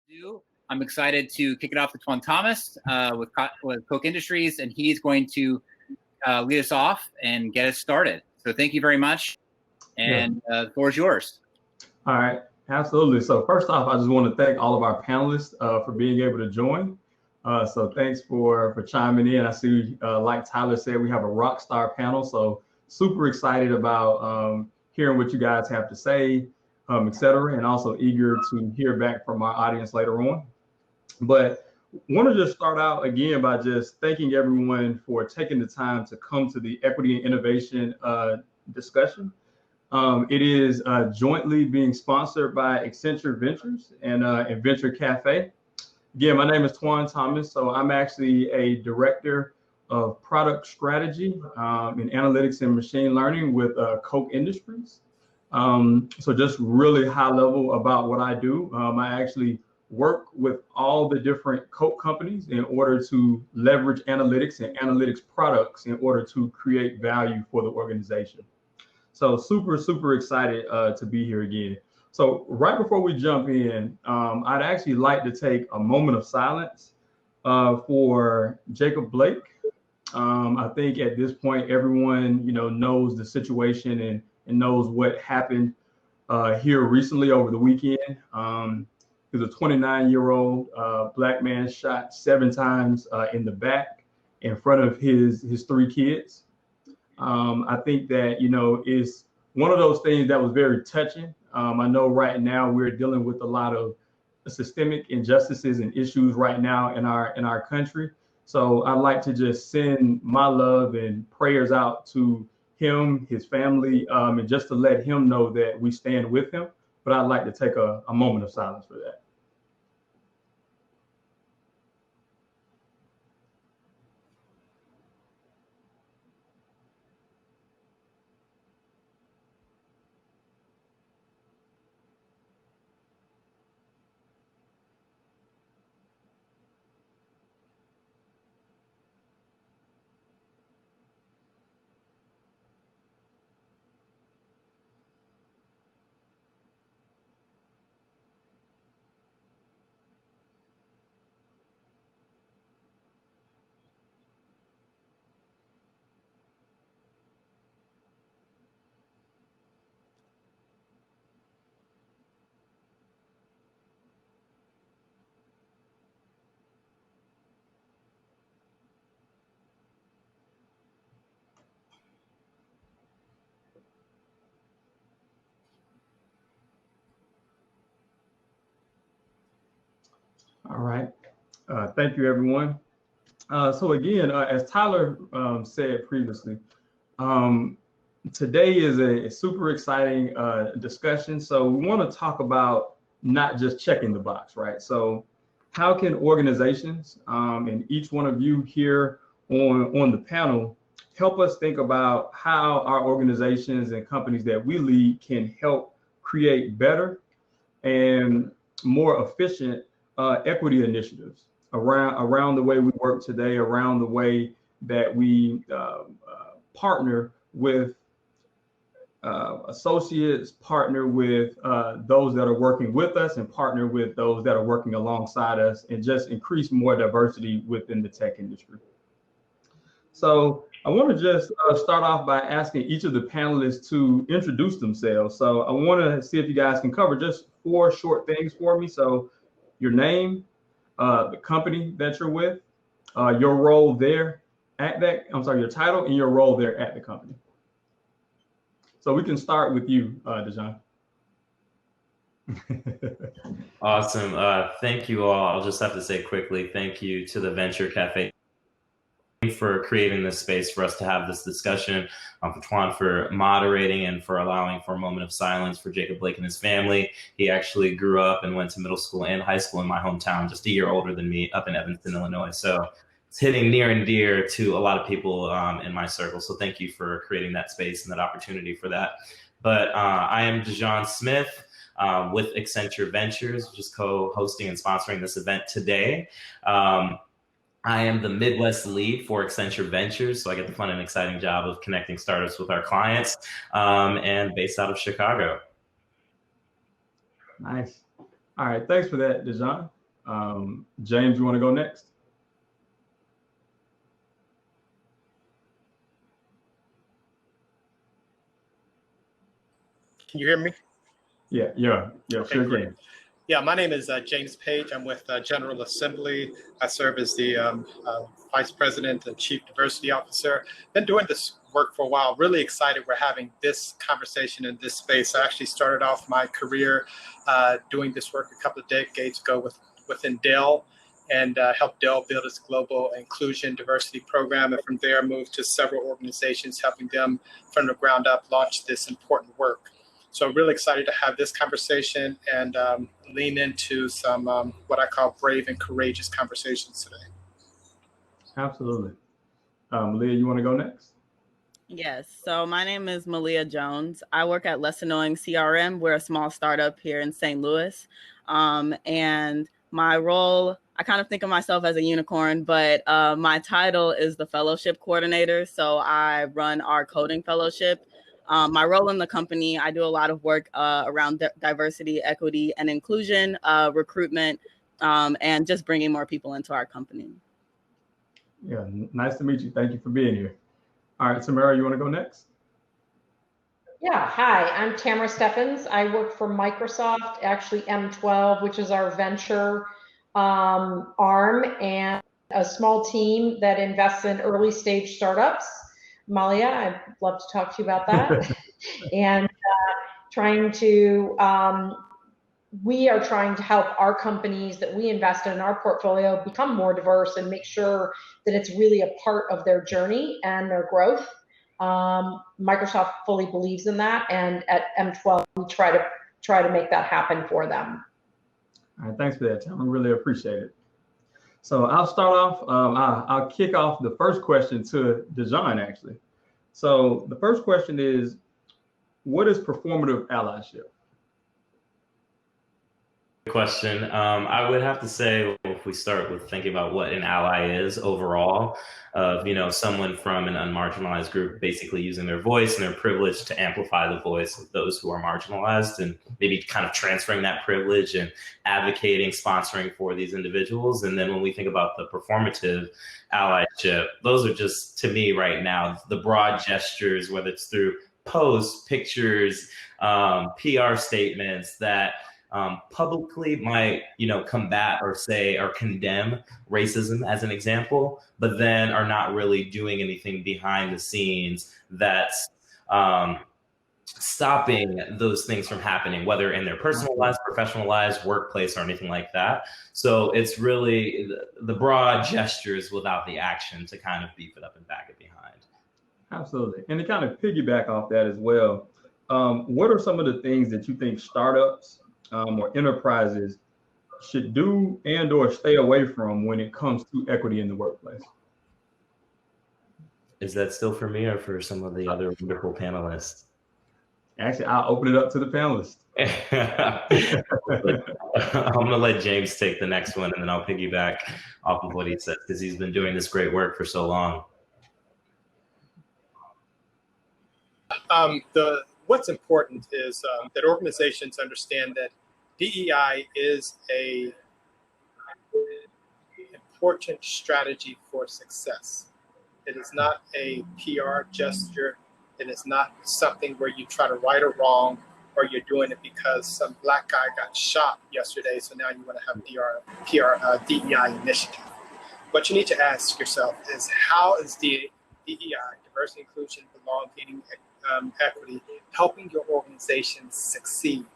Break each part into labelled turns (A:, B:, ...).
A: do. I'm excited to kick it off with Twan Thomas with Koch Industries, and he's going to lead us off and get us started. So thank you very much, and the floor is yours.
B: All right, absolutely. So first off, I just want to thank all of our panelists for being able to join. So thanks for chiming in. I see, like Tyler said, we have a rock star panel. So super excited about hearing what you guys have to say, et cetera, and also eager to hear back from our audience later on. But want to just start out again by just thanking everyone for taking the time to come to the Equity and Innovation discussion. It is jointly being sponsored by Accenture Ventures and Venture Cafe. Again, my name is Twan Thomas. So I'm actually a director of product strategy in analytics and machine learning with Koch Industries. So just really high level about what I do. I actually work with all the different Koch companies in order to leverage analytics and analytics products in order to create value for the organization. So super excited to be here again. So right before we jump in, I'd actually like to take a moment of silence for Jacob Blake. I think at this point, everyone knows the situation and knows what happened here recently over the weekend. He was a 29-year-old black man shot 7 times in the back in front of his 3 kids. I think that, is one of those things that was very touching. I know right now we're dealing with a lot of systemic injustices and issues right now in our country. So I'd like to just send my love and prayers out to him, his family, and just to let him know that we stand with him. But I'd like to take a moment of silence for that. All right. Thank you, everyone. So again, as Tyler said previously, today is a super exciting discussion. So we want to talk about not just checking the box, right? So how can organizations and each one of you here on the panel help us think about how our organizations and companies that we lead can help create better and more efficient equity initiatives around the way we work today, around the way that we partner with associates, partner with those that are working with us, and partner with those that are working alongside us, and just increase more diversity within the tech industry. So I want to just start off by asking each of the panelists to introduce themselves. So I want to see if you guys can cover just 4 short things for me. So your name, the company that you're with, your role there at that, your title and your role there at the company. So we can start with you, Dujon.
C: Awesome. Thank you all. I'll just have to say quickly, thank you to the Venture Cafe for creating this space for us to have this discussion, for Twan for moderating and for allowing for a moment of silence for Jacob Blake and his family. He actually grew up and went to middle school and high school in my hometown, just a year older than me, up in Evanston, Illinois. So it's hitting near and dear to a lot of people in my circle. So thank you for creating that space and that opportunity for that. But I am Dujon Smith with Accenture Ventures, which is co-hosting and sponsoring this event today. I am the Midwest lead for Accenture Ventures, so I get the fun and exciting job of connecting startups with our clients, and based out of Chicago.
B: Nice. All right, thanks for that, Dujon. James, you want to go next?
D: Can you hear me?
B: Yeah, okay, sure
D: great.
B: can.
D: Yeah, my name is James Page. I'm with General Assembly. I serve as the Vice President and Chief Diversity Officer. Been doing this work for a while. Really excited we're having this conversation in this space. I actually started off my career doing this work a couple of decades ago within Dell, and helped Dell build its global inclusion diversity program. And from there, moved to several organizations, helping them from the ground up launch this important work. So really excited to have this conversation and lean into some what I call brave and courageous conversations today.
B: Absolutely. Malia, you want to go next?
E: Yes. So my name is Malia Jones. I work at Less Annoying CRM. We're a small startup here in St. Louis. And my role, I kind of think of myself as a unicorn, but my title is the fellowship coordinator. So I run our coding fellowship. My role in the company, I do a lot of work around diversity, equity, and inclusion, recruitment, and just bringing more people into our company.
B: Yeah, nice to meet you. Thank you for being here. All right, Tamara, you want to go next?
F: Yeah, hi, I'm Tamara Steffens. I work for Microsoft, actually M12, which is our venture arm, and a small team that invests in early stage startups. Malia, I'd love to talk to you about that. And we are trying to help our companies that we invest in our portfolio become more diverse and make sure that it's really a part of their journey and their growth. Microsoft fully believes in that, and at M12 we try to make that happen for them.
B: All right, thanks for that, Tam. I really appreciate it. So I'll start off. I'll kick off the first question to Dujon, actually. So the first question is, what is performative allyship?
C: Question. I would have to say, if we start with thinking about what an ally is overall, someone from an unmarginalized group basically using their voice and their privilege to amplify the voice of those who are marginalized, and maybe kind of transferring that privilege and advocating, sponsoring for these individuals. And then when we think about the performative allyship, those are just, to me right now, the broad gestures, whether it's through posts, pictures, PR statements that publicly might, combat or say or condemn racism as an example, but then are not really doing anything behind the scenes that's stopping those things from happening, whether in their personal lives, professional lives, workplace, or anything like that. So it's really the broad gestures without the action to kind of beef it up and back it behind.
B: Absolutely. And to kind of piggyback off that as well, what are some of the things that you think startups or enterprises should do and or stay away from when it comes to equity in the workplace?
C: Is that still for me or for some of the other wonderful panelists?
B: Actually, I'll open it up to the panelists.
C: I'm going to let James take the next one, and then I'll piggyback off of what he said, because he's been doing this great work for so long.
D: What's important is that organizations understand that DEI is an important strategy for success. It is not a PR gesture. It is not something where you try to right or wrong, or you're doing it because some black guy got shot yesterday, so now you want to have DEI initiative. What you need to ask yourself is, how is DEI, diversity, inclusion, belonging, equity, helping your organization succeed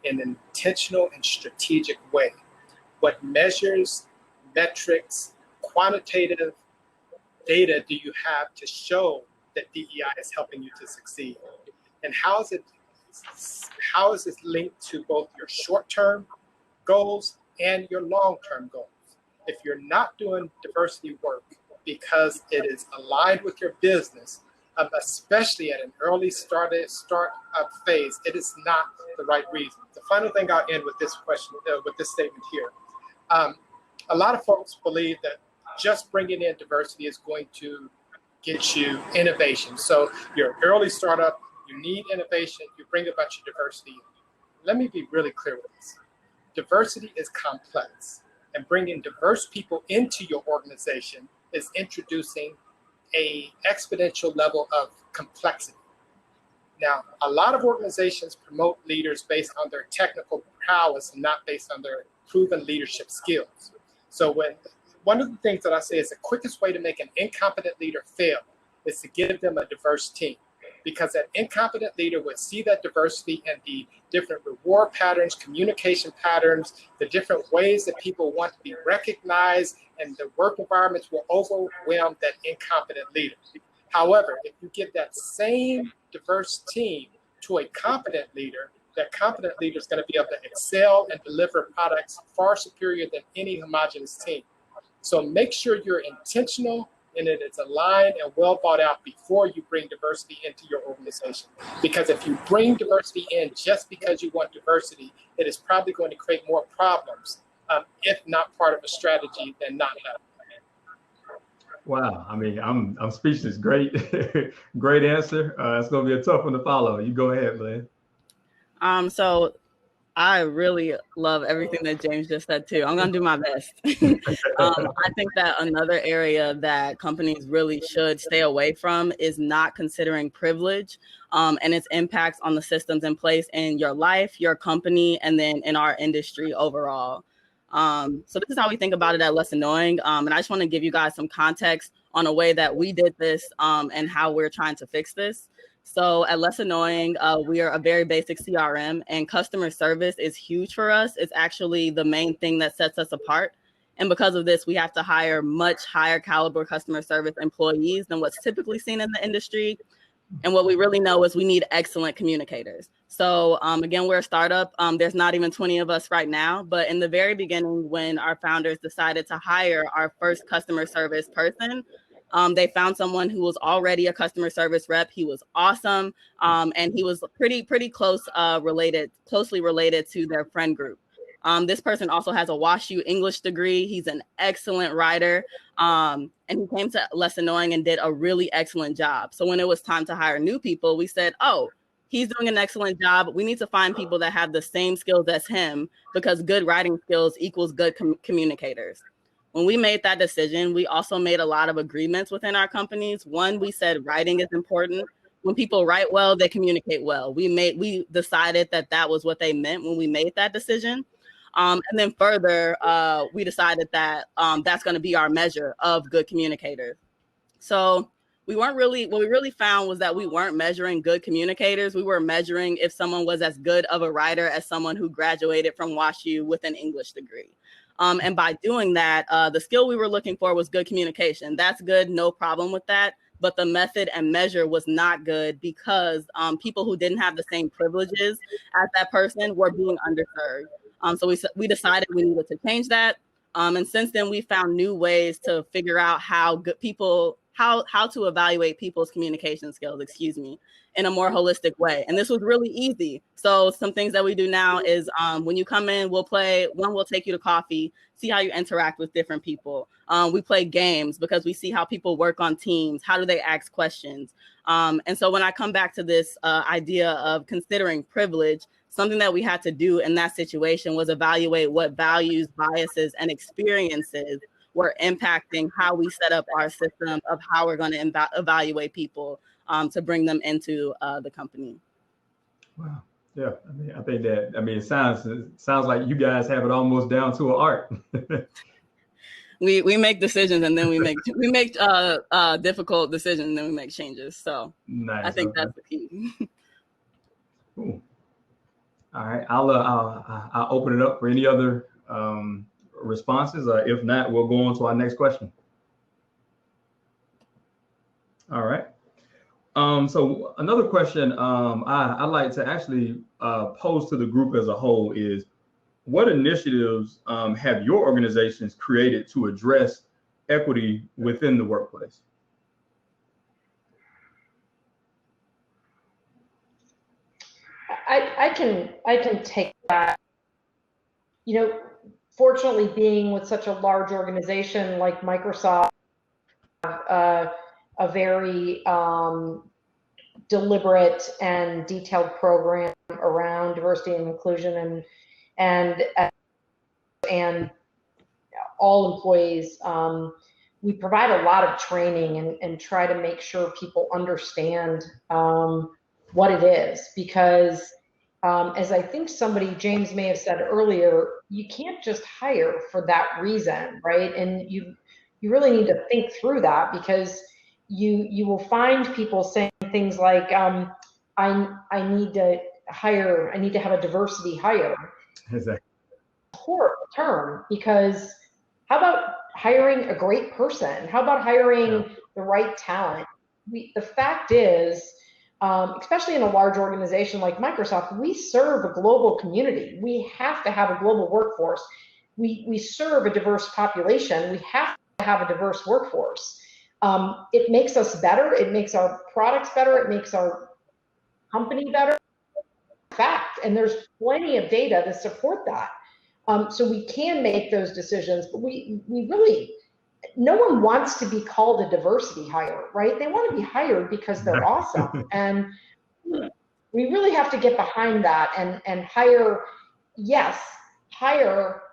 D: in an intentional and strategic way? What measures, metrics, quantitative data do you have to show that DEI is helping you to succeed? And how is it linked to both your short-term goals and your long-term goals? If you're not doing diversity work because it is aligned with your business, especially at an early startup phase, it is not the right reason. The final thing I'll end with this question, with this statement here. A lot of folks believe that just bringing in diversity is going to get you innovation. So you're an early startup, you need innovation, you bring a bunch of diversity in. Let me be really clear with this. Diversity is complex. And bringing diverse people into your organization is introducing an exponential level of complexity. Now, a lot of organizations promote leaders based on their technical prowess and not based on their proven leadership skills. So one of the things that I say is the quickest way to make an incompetent leader fail is to give them a diverse team, because that incompetent leader would see that diversity and the different reward patterns, communication patterns, the different ways that people want to be recognized, and the work environments will overwhelm that incompetent leader. However, if you give that same diverse team to a competent leader, that competent leader is going to be able to excel and deliver products far superior than any homogeneous team. So make sure you're intentional and that it's aligned and well thought out before you bring diversity into your organization. Because if you bring diversity in just because you want diversity, it is probably going to create more problems, if not part of a strategy, than not having.
B: Wow, I mean, I'm speechless. Great, great answer. It's gonna be a tough one to follow. You go ahead, Glenn.
E: So I really love everything that James just said too. I'm gonna do my best. I think that another area that companies really should stay away from is not considering privilege and its impacts on the systems in place in your life, your company, and then in our industry overall. So this is how we think about it at Less Annoying. And I just want to give you guys some context on a way that we did this and how we're trying to fix this. So at Less Annoying, we are a very basic CRM, and customer service is huge for us. It's actually the main thing that sets us apart. And because of this, we have to hire much higher caliber customer service employees than what's typically seen in the industry. And what we really know is we need excellent communicators. So again, we're a startup. There's not even 20 of us right now. But in the very beginning, when our founders decided to hire our first customer service person, they found someone who was already a customer service rep. He was awesome. And he was pretty closely related to their friend group. This person also has a WashU English degree. He's an excellent writer. And he came to Less Annoying and did a really excellent job. So when it was time to hire new people, we said, oh, he's doing an excellent job. We need to find people that have the same skills as him, because good writing skills equals good communicators. When we made that decision, we also made a lot of agreements within our companies. One, we said writing is important. When people write well, they communicate well. We decided that was what they meant when we made that decision. And then further, we decided that that's going to be our measure of good communicators. So what we really found was that we weren't measuring good communicators. We were measuring if someone was as good of a writer as someone who graduated from WashU with an English degree. And by doing that, the skill we were looking for was good communication. That's good, no problem with that. But the method and measure was not good, because people who didn't have the same privileges as that person were being underserved. So we decided we needed to change that. And since then, we found new ways to figure out how to evaluate people's communication skills, in a more holistic way. And this was really easy. So some things that we do now is when you come in, we'll take you to coffee, see how you interact with different people. We play games because we see how people work on teams. How do they ask questions? And so when I come back to this idea of considering privilege, something that we had to do in that situation was evaluate what values, biases, and experiences were impacting how we set up our system of how we're going to evaluate people to bring them into the company.
B: Wow. Yeah, I think that it sounds like you guys have it almost down to an art.
E: We make decisions, and then we make difficult decisions, and then we make changes. So nice. I think that's the key.
B: Cool. All right, I'll open it up for any other responses. If not, we'll go on to our next question. All right. So another question I'd like to actually pose to the group as a whole is, what initiatives have your organizations created to address equity within the workplace?
F: I can take that. Fortunately, being with such a large organization like Microsoft, a very deliberate and detailed program around diversity and inclusion and all employees. We provide a lot of training and try to make sure people understand what it is, because as I think James may have said earlier, you can't just hire for that reason, right? And you really need to think through that, because you will find people saying things like, I need to have a diversity hire.
B: Exactly.
F: Horrible term, because how about hiring a great person? How about hiring the right talent? The fact is, especially in a large organization like Microsoft, we serve a global community. We have to have a global workforce. We serve a diverse population. We have to have a diverse workforce. It makes us better. It makes our products better. It makes our company better. Fact, and there's plenty of data to support that. So we can make those decisions, but we really, no one wants to be called a diversity hire, right? They want to be hired because they're awesome. And we really have to get behind that and hire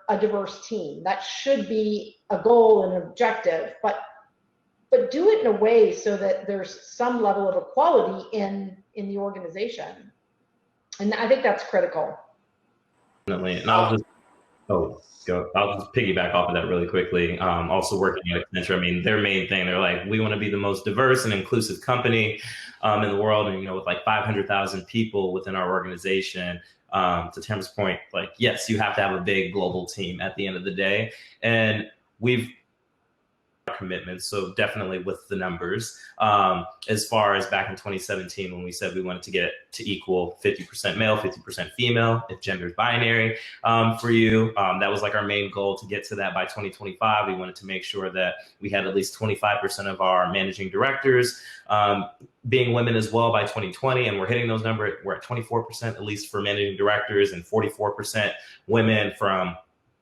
F: a diverse team. That should be a goal and objective, but do it in a way so that there's some level of equality in the organization. And I think that's critical.
C: Definitely. And I'll just piggyback off of that really quickly. Also working at Accenture, I mean, their main thing, they're like, we want to be the most diverse and inclusive company in the world. And, with like 500,000 people within our organization, to Tamara's point, like, yes, you have to have a big global team at the end of the day. And we've commitments. So definitely with the numbers, as far as back in 2017, when we said we wanted to get to equal 50% male, 50% female, if gender is binary for you, that was like our main goal to get to that by 2025. We wanted to make sure that we had at least 25% of our managing directors being women as well by 2020. And we're hitting those numbers. We're at 24%, at least for managing directors, and 44% women from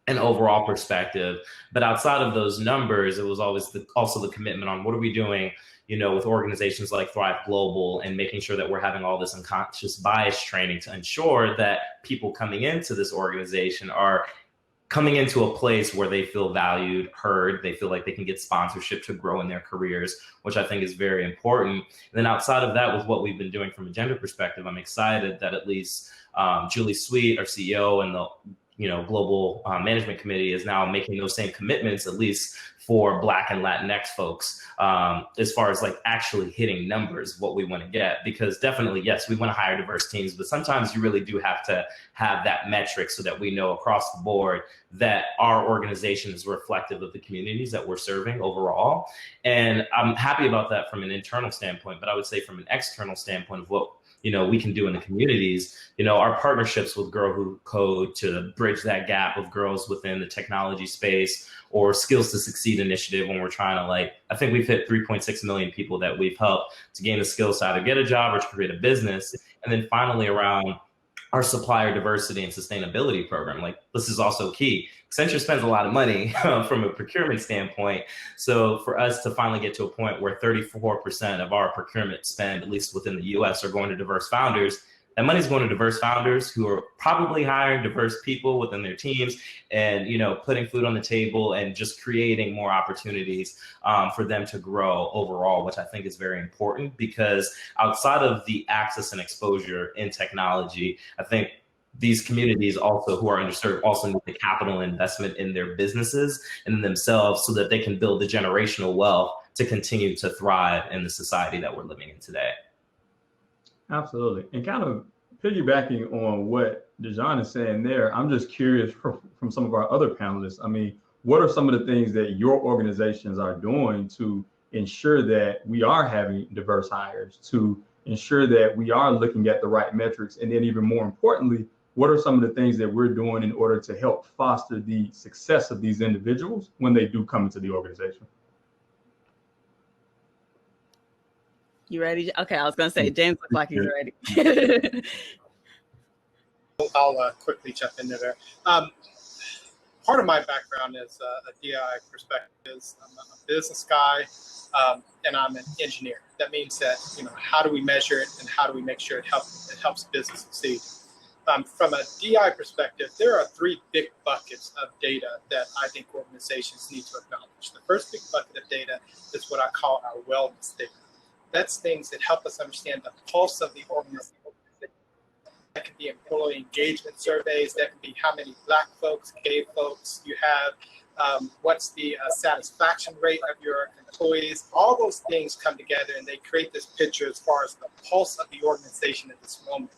C: an overall perspective. But outside of those numbers, it was always also the commitment on what are we doing, with organizations like Thrive Global, and making sure that we're having all this unconscious bias training to ensure that people coming into this organization are coming into a place where they feel valued, heard, they feel like they can get sponsorship to grow in their careers, which I think is very important. And then outside of that, with what we've been doing from a gender perspective, I'm excited that at least Julie Sweet, our CEO, and the global management committee is now making those same commitments, at least for Black and Latinx folks, as far as like actually hitting numbers, what we want to get. Because definitely, yes, we want to hire diverse teams, but sometimes you really do have to have that metric so that we know across the board that our organization is reflective of the communities that we're serving overall. And I'm happy about that from an internal standpoint, but I would say from an external standpoint of what we can do in the communities, our partnerships with Girl Who Code to bridge that gap of girls within the technology space, or Skills to Succeed initiative, when we're trying to I think we've hit 3.6 million people that we've helped to gain the skills to either get a job or to create a business. And then finally around our supplier diversity and sustainability program, this is also key. Accenture spends a lot of money from a procurement standpoint. So for us to finally get to a point where 34% of our procurement spend, at least within the US, are going to diverse founders, that money is going to diverse founders who are probably hiring diverse people within their teams, and putting food on the table and just creating more opportunities for them to grow overall, which I think is very important, because outside of the access and exposure in technology, I think these communities also who are underserved also need the capital investment in their businesses and in themselves, so that they can build the generational wealth to continue to thrive in the society that we're living in today.
B: Absolutely. And kind of piggybacking on what Dujon is saying there, I'm just curious from some of our other panelists. I mean, what are some of the things that your organizations are doing to ensure that we are having diverse hires, to ensure that we are looking at the right metrics? And then even more importantly, what are some of the things that we're doing in order to help foster the success of these individuals when they do come into the organization?
E: You ready? Okay, I was going to say, James looks like he's ready.
D: I'll quickly jump into there. Part of my background is a DI perspective. I'm a business guy, and I'm an engineer. That means that, how do we measure it, and how do we make sure it helps business succeed? From a DI perspective, there are 3 big buckets of data that I think organizations need to acknowledge. The first big bucket of data is what I call our wellness data. That's things that help us understand the pulse of the organization. That can be employee engagement surveys. That can be how many Black folks, gay folks you have. What's the satisfaction rate of your employees? All those things come together and they create this picture as far as the pulse of the organization at this moment.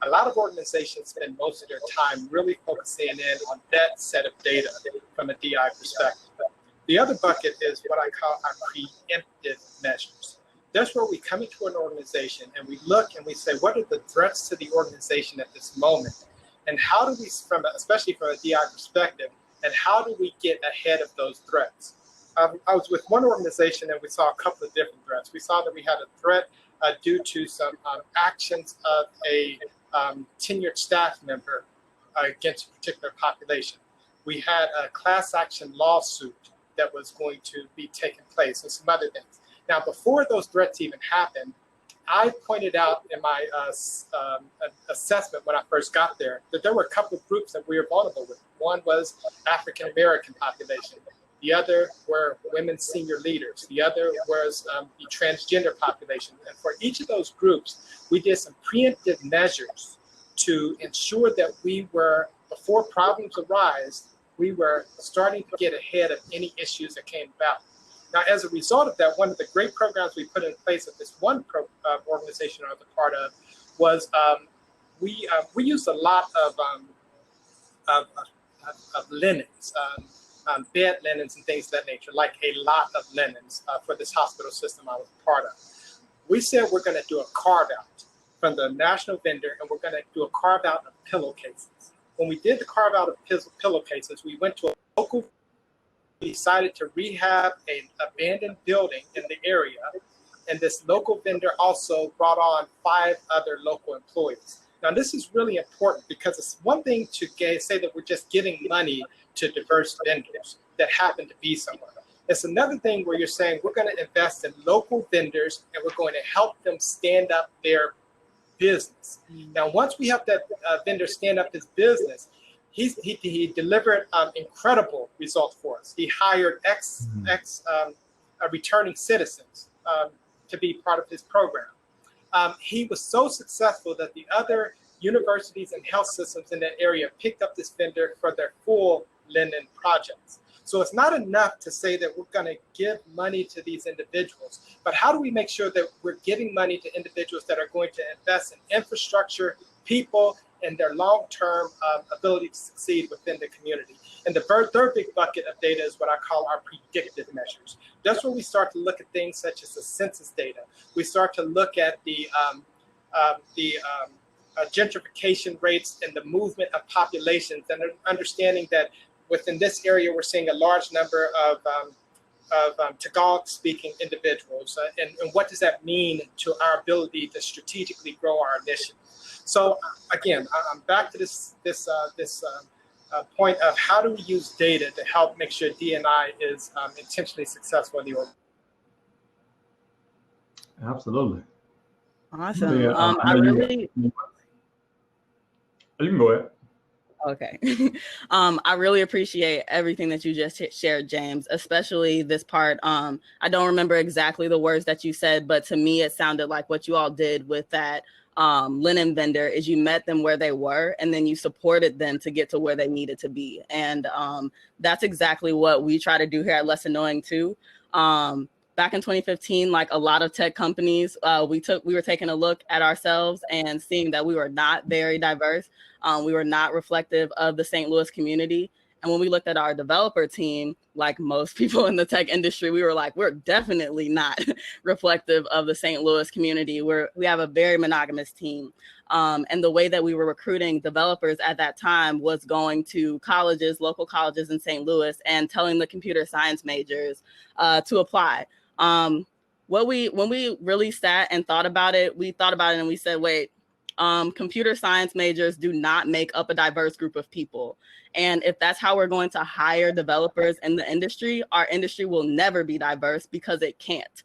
D: A lot of organizations spend most of their time really focusing in on that set of data from a DI perspective. The other bucket is what I call our preemptive measures. That's where we come into an organization and we look and we say, what are the threats to the organization at this moment? And how do we, especially from a DI perspective, and how do we get ahead of those threats? I was with one organization and we saw a couple of different threats. We saw that we had a threat due to some actions of a tenured staff member against a particular population. We had a class action lawsuit that was going to be taking place and some other things. Now, before those threats even happened, I pointed out in my assessment when I first got there that there were a couple of groups that we were vulnerable with. One was African American population. The other were women senior leaders. The other was the transgender population. And for each of those groups, we did some preemptive measures to ensure that we were, before problems arise, we were starting to get ahead of any issues that came about. Now, as a result of that, one of the great programs we put in place at this one organization I was a part of was we used a lot of linens, bed linens and things of that nature, like a lot of linens for this hospital system I was a part of. We said we're going to do a carve out from the national vendor, and we're going to do a carve out of pillowcases. When we did the carve out of pillowcases, we went to a local. We decided to rehab an abandoned building in the area, and this local vendor also brought on 5 other local employees. Now, this is really important because it's one thing to say that we're just giving money to diverse vendors that happen to be somewhere. It's another thing where you're saying we're going to invest in local vendors and we're going to help them stand up their business. Now, once we help that vendor stand up his business, he delivered incredible results for us. He hired returning citizens to be part of his program. He was so successful that the other universities and health systems in that area picked up this vendor for their full linen projects. So it's not enough to say that we're going to give money to these individuals, but how do we make sure that we're giving money to individuals that are going to invest in infrastructure, people, and their long-term ability to succeed within the community? And the third big bucket of data is what I call our predictive measures. That's where we start to look at things such as the census data. We start to look at the gentrification rates and the movement of populations, and understanding that within this area, we're seeing a large number of Tagalog-speaking individuals. And what does that mean to our ability to strategically grow our initiative? So again, I'm back to this point of how do we use data to help make sure D&I is intentionally successful in the organization.
B: Absolutely.
E: Awesome.
B: Yeah, you can go ahead.
E: Okay. I really appreciate everything that you just shared, James, especially this part. I don't remember exactly the words that you said, but to me, it sounded like what you all did with that linen vendor is you met them where they were, and then you supported them to get to where they needed to be. And that's exactly what we try to do here at Less Annoying too. Back in 2015, like a lot of tech companies, we were taking a look at ourselves and seeing that we were not very diverse. We were not reflective of the St. Louis community. And when we looked at our developer team, like most people in the tech industry, we were like, we're definitely not reflective of the St. Louis community. We have a very monogamous team. And the way that we were recruiting developers at that time was going to colleges, local colleges in St. Louis, and telling the computer science majors to apply. When we really sat and thought about it, and we said, wait, computer science majors do not make up a diverse group of people. And if that's how we're going to hire developers in the industry, our industry will never be diverse because it can't.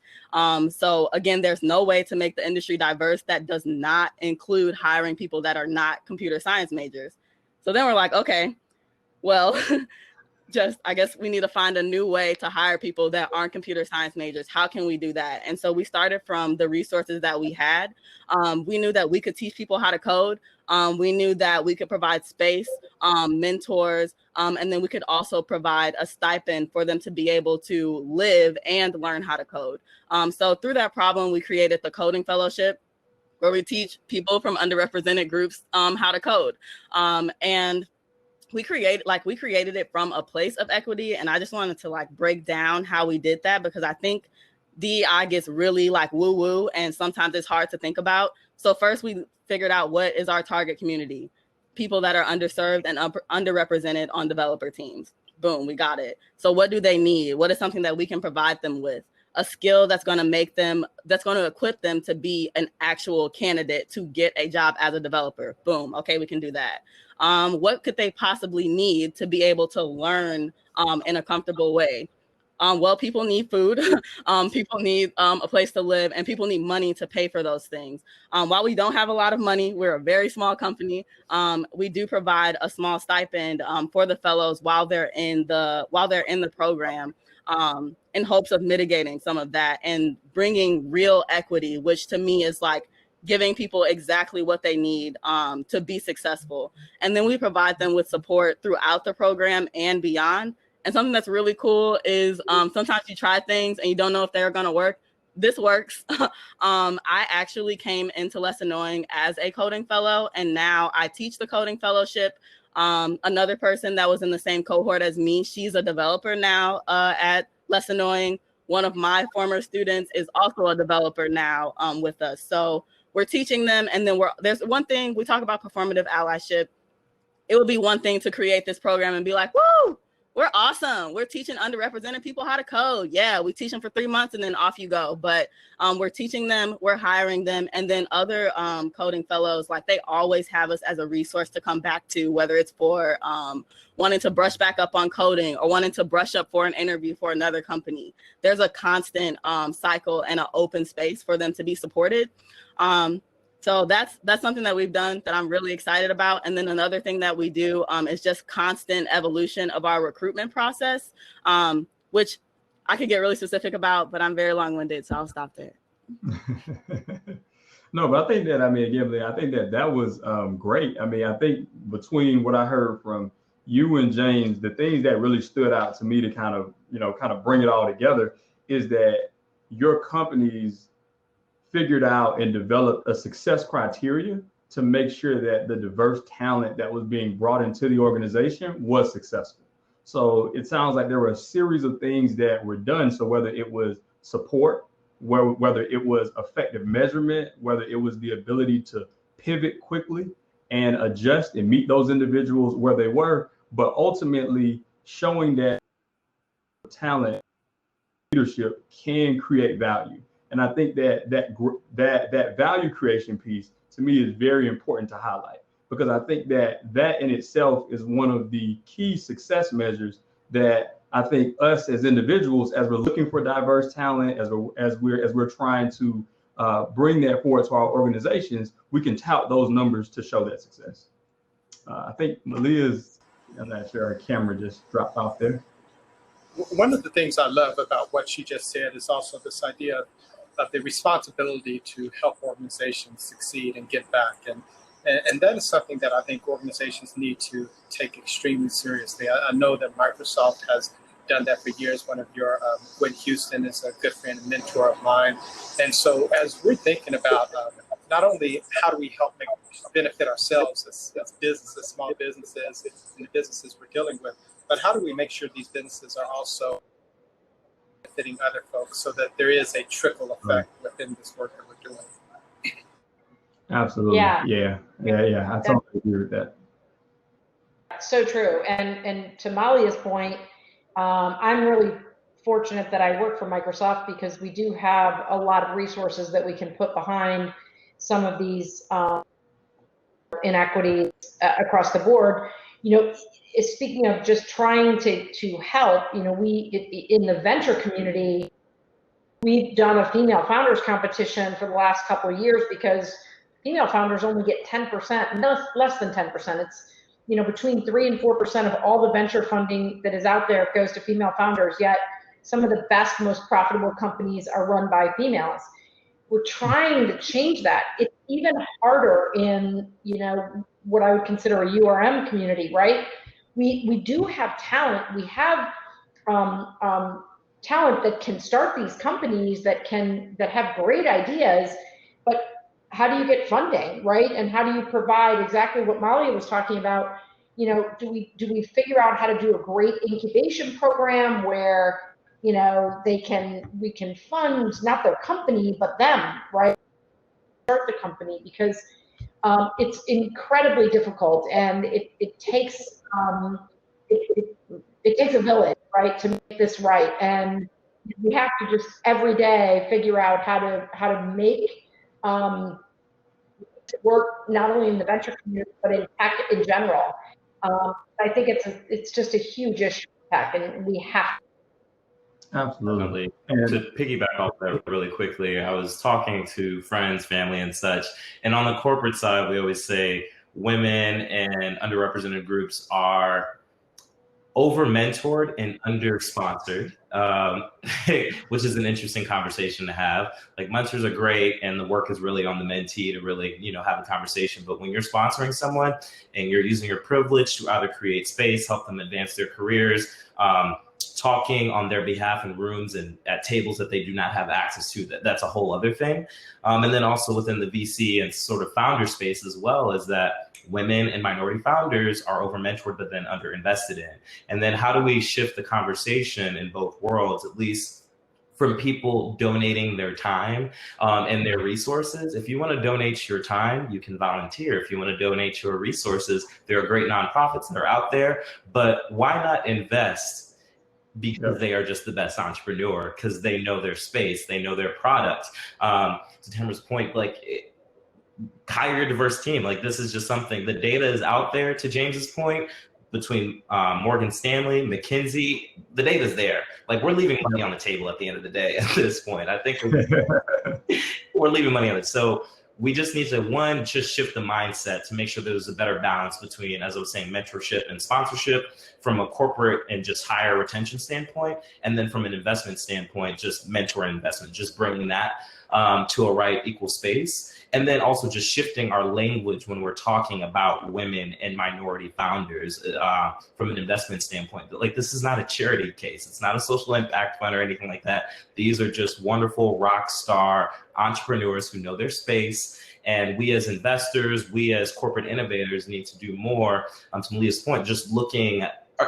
E: So again, there's no way to make the industry diverse that does not include hiring people that are not computer science majors. So then we're like, okay, well, I guess we need to find a new way to hire people that aren't computer science majors. How can we do that? And so we started from the resources that we had. We knew that we could teach people how to code. We knew that we could provide space, mentors, and then we could also provide a stipend for them to be able to live and learn how to code. So through that problem, we created the Coding Fellowship, where we teach people from underrepresented groups how to code. And we created it from a place of equity. And I just wanted to break down how we did that, because I think DEI gets really woo woo, and sometimes it's hard to think about. So first we figured out what is our target community, people that are underserved and underrepresented on developer teams. Boom, we got it. So what do they need? What is something that we can provide them with? A skill that's going to equip them to be an actual candidate to get a job as a developer. Boom. Okay, we can do that. What could they possibly need to be able to learn in a comfortable way? Well, people need food, people need a place to live, and people need money to pay for those things. While we don't have a lot of money, we're a very small company. We do provide a small stipend for the fellows while they're in the program, in hopes of mitigating some of that and bringing real equity, which to me is giving people exactly what they need to be successful. And then we provide them with support throughout the program and beyond. And something that's really cool is sometimes you try things and you don't know if they're going to work. This works. I actually came into Less Annoying as a coding fellow, and now I teach the Coding Fellowship. Another person that was in the same cohort as me, she's a developer now at Less Annoying. One of my former students is also a developer now with us. So we're teaching them. And then there's one thing, we talk about performative allyship. It would be one thing to create this program and be like, woo, we're awesome. We're teaching underrepresented people how to code. Yeah, we teach them for 3 months and then off you go. But we're teaching them, we're hiring them. And then other coding fellows, they always have us as a resource to come back to, whether it's for wanting to brush back up on coding or wanting to brush up for an interview for another company. There's a constant cycle and an open space for them to be supported. So that's something that we've done that I'm really excited about. And then another thing that we do is just constant evolution of our recruitment process, which I could get really specific about, but I'm very long-winded, so I'll stop there.
B: No, but I think that, again, I think that was great. I think between what I heard from you and James, the things that really stood out to me to kind of bring it all together is that your companies figured out and developed a success criteria to make sure that the diverse talent that was being brought into the organization was successful. So it sounds like there were a series of things that were done. So whether it was support, whether it was effective measurement, whether it was the ability to pivot quickly and adjust and meet those individuals where they were, but ultimately showing that talent leadership can create value. And I think that value creation piece to me is very important to highlight, because I think that in itself is one of the key success measures that I think us as individuals, as we're looking for diverse talent, as we're trying to bring that forward to our organizations, we can tout those numbers to show that success. I think Malia's, I'm not sure, her camera just dropped off there.
D: One of the things I love about what she just said is also this idea of the responsibility to help organizations succeed and get back. And that is something that I think organizations need to take extremely seriously. I know that Microsoft has done that for years. One of your, Gwen Houston is a good friend and mentor of mine. And so as we're thinking about not only how do we help benefit ourselves as businesses, small businesses, and the businesses we're dealing with, but how do we make sure these businesses are also benefiting other folks so that there is a trickle effect within this work that we're doing?
B: Absolutely. Yeah. I totally agree with that.
F: So true. And to Malia's point, I'm really fortunate that I work for Microsoft, because we do have a lot of resources that we can put behind some of these inequities across the board. Speaking of just trying to help, we in the venture community, we've done a female founders competition for the last couple of years because female founders only get 10%, less than 10%. It's between 3 and 4% of all the venture funding that is out there goes to female founders. Yet some of the best, most profitable companies are run by females. We're trying to change that. It's even harder in what I would consider a URM community, right? We do have talent. We have talent that can start these companies that have great ideas, but how do you get funding, right? And how do you provide exactly what Malia was talking about? Do we figure out how to do a great incubation program where we can fund not their company but them, right? Start the company, because it's incredibly difficult, and it takes it takes a village, right, to make this right. And we have to just every day figure out how to make work not only in the venture community but in tech in general. I think it's just a huge issue in tech, and we have to.
B: Absolutely.
C: And to piggyback off that really quickly, I was talking to friends, family, and such, and on the corporate side, we always say women and underrepresented groups are over-mentored and under-sponsored, which is an interesting conversation to have. Like, mentors are great, and the work is really on the mentee to really, have a conversation. But when you're sponsoring someone and you're using your privilege to either create space, help them advance their careers, talking on their behalf in rooms and at tables that they do not have access to, that's a whole other thing. And then also within the VC and sort of founder space as well, is that women and minority founders are over-mentored but then under-invested in. And then how do we shift the conversation in both worlds, at least from people donating their time and their resources? If you want to donate your time, you can volunteer. If you want to donate your resources, there are great nonprofits that are out there, but why not invest? Because they are just the best entrepreneur, because they know their space, they know their product. To Tamara's point, hire a diverse team. This is just something, the data is out there, to James's point, between Morgan Stanley, McKinsey, the data's there. We're leaving money on the table at the end of the day at this point. I think we're leaving money on it. So we just need to, just shift the mindset to make sure there's a better balance between, as I was saying, mentorship and sponsorship from a corporate and just higher retention standpoint. And then from an investment standpoint, just mentor and investment, just bringing that to a right equal space. And then also just shifting our language when we're talking about women and minority founders from an investment standpoint. This is not a charity case. It's not a social impact fund or anything like that. These are just wonderful rock star entrepreneurs who know their space. And we as investors, we as corporate innovators need to do more, to Malia's point, just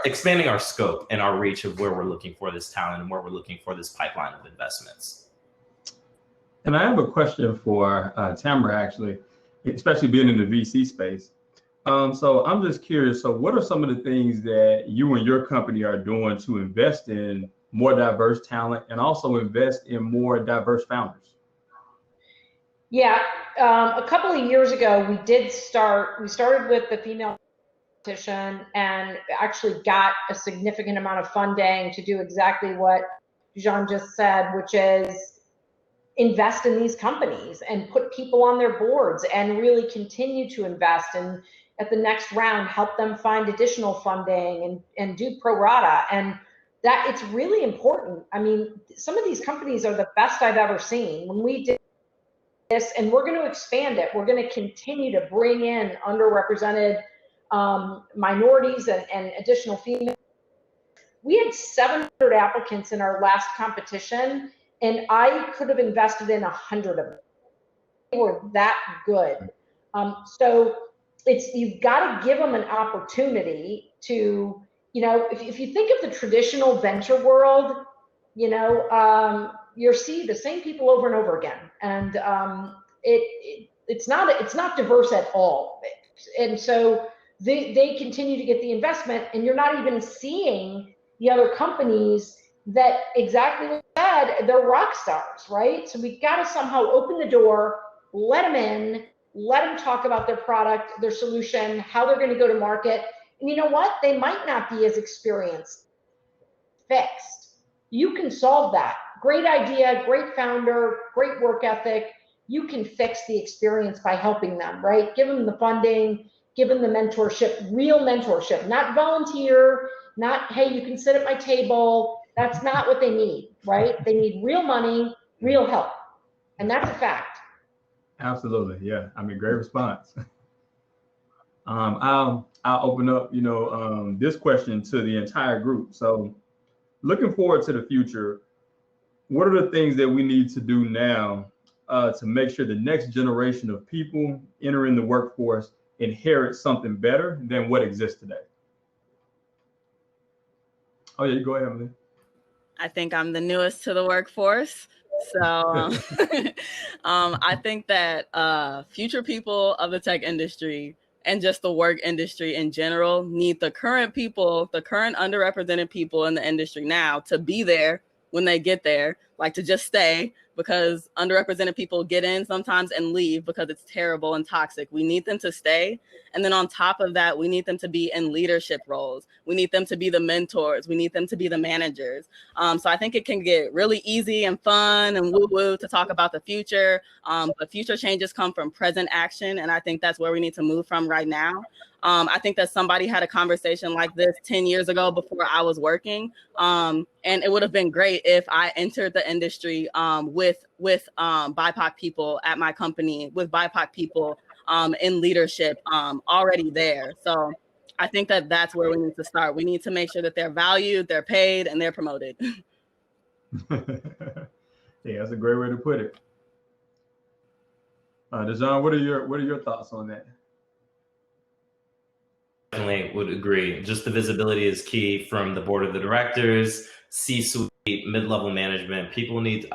C: expanding our scope and our reach of where we're looking for this talent and where we're looking for this pipeline of investments.
B: And I have a question for Tamara, actually, especially being in the VC space. So I'm just curious, so what are some of the things that you and your company are doing to invest in more diverse talent and also invest in more diverse founders?
F: Yeah, a couple of years ago, we started with the female competition and actually got a significant amount of funding to do exactly what Dujon just said, which is invest in these companies and put people on their boards and really continue to invest, and at the next round help them find additional funding and do pro rata. And that it's really important. I mean, some of these companies are the best I've ever seen. When we did this, and we're going to expand it, we're going to continue to bring in underrepresented minorities and additional females. We had 700 applicants in our last competition, and I could have invested in 100 of them. They were that good. So you've got to give them an opportunity to, if you think of the traditional venture world, you see the same people over and over again, and it's not diverse at all. And so they continue to get the investment, and you're not even seeing the other companies that exactly what you said, they're rock stars, right? So we've got to somehow open the door, let them in, let them talk about their product, their solution, how they're going to go to market. And you know what? They might not be as experienced. Fixed. You can solve that. Great idea, great founder, great work ethic. You can fix the experience by helping them, right? Give them the funding, give them the mentorship, real mentorship, not volunteer, not, hey, you can sit at my table. That's not what they need, right? They need real money, real help. And that's a fact.
B: Absolutely. Yeah. I mean, great response. I'll open up, this question to the entire group. So looking forward to the future, what are the things that we need to do now to make sure the next generation of people entering the workforce inherit something better than what exists today? Oh, yeah, go ahead, Emily.
E: I think I'm the newest to the workforce. So I think that future people of the tech industry and just the work industry in general need the current people, the current underrepresented people in the industry now to be there when they get there, like to just stay, because underrepresented people get in sometimes and leave because it's terrible and toxic. We need them to stay. And then on top of that, we need them to be in leadership roles. We need them to be the mentors. We need them to be the managers. So I think it can get really easy and fun and woo-woo to talk about the future. But future changes come from present action. And I think that's where we need to move from right now. I think that somebody had a conversation like this 10 years ago before I was working. And it would have been great if I entered the industry with BIPOC people at my company, with BIPOC people in leadership already there. So I think that that's where we need to start. We need to make sure that they're valued, they're paid, and they're promoted.
B: Yeah, that's a great way to put it. Dujon, what are your thoughts on that?
C: Definitely would agree. Just the visibility is key from the board of the directors, C-suite, mid-level management. People need,